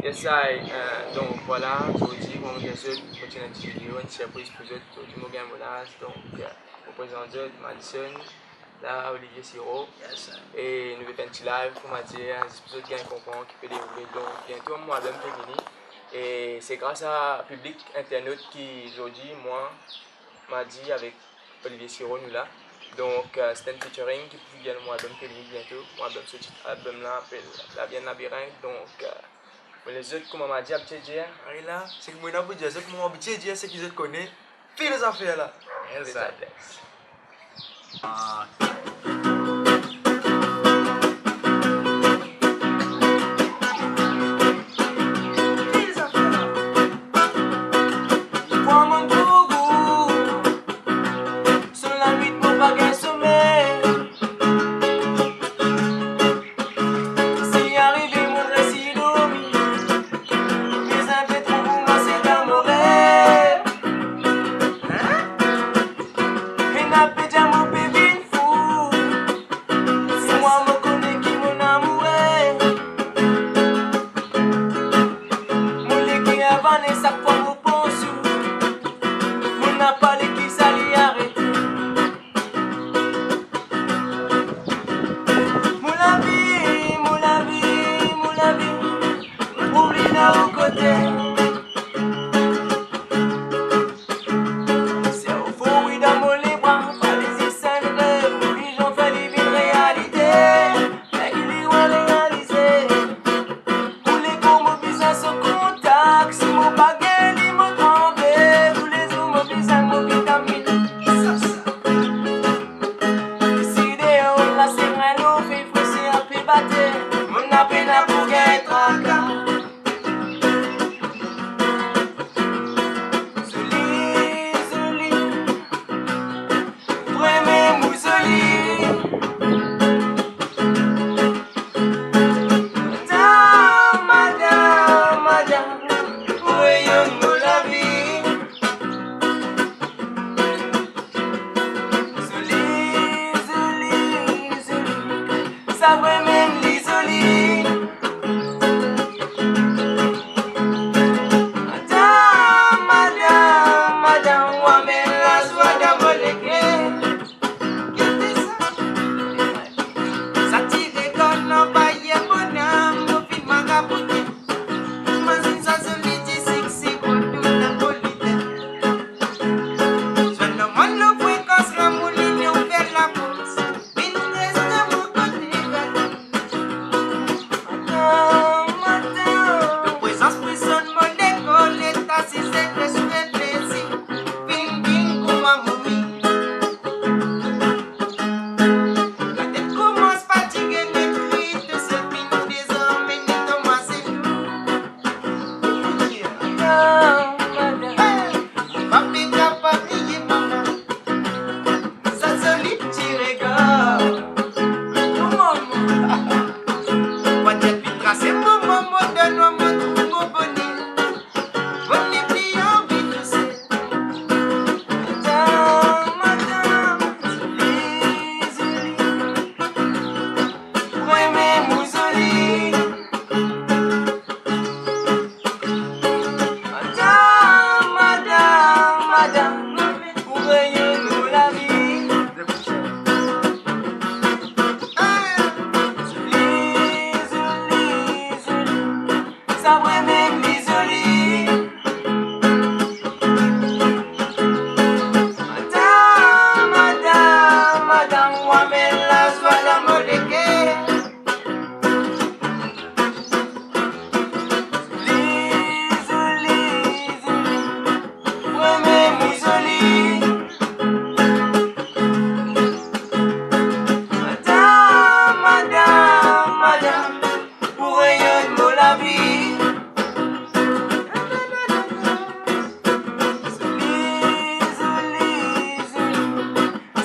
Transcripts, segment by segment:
Yes, I, donc voilà, aujourd'hui, comme je suis continué cette vidéo, une surprise pour vous. Aujourd'hui, je suis là, donc, je présente Madison, là, Olivier Siro. Yes, Et nous avons fait un petit live pour dire, c'est pour qui comprend, qui peut dérouler. Donc, bientôt, mon album est fini. Et c'est grâce à public internaute qui, aujourd'hui, moi, m'a dit avec Olivier Siro, nous là. Donc, c'est un featuring qui peut gagner mon album qui est fini bientôt. Mon album, ce album là, s'appelle La Vienne Labyrinthe. Donc, les autres, comme on m'a dit, à petit dire, là, c'est que moi, je dire, c'est que moi, petit dire, c'est qu'ils connaissent, fais les affaires là. Yes,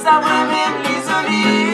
Ça va même l'isoler.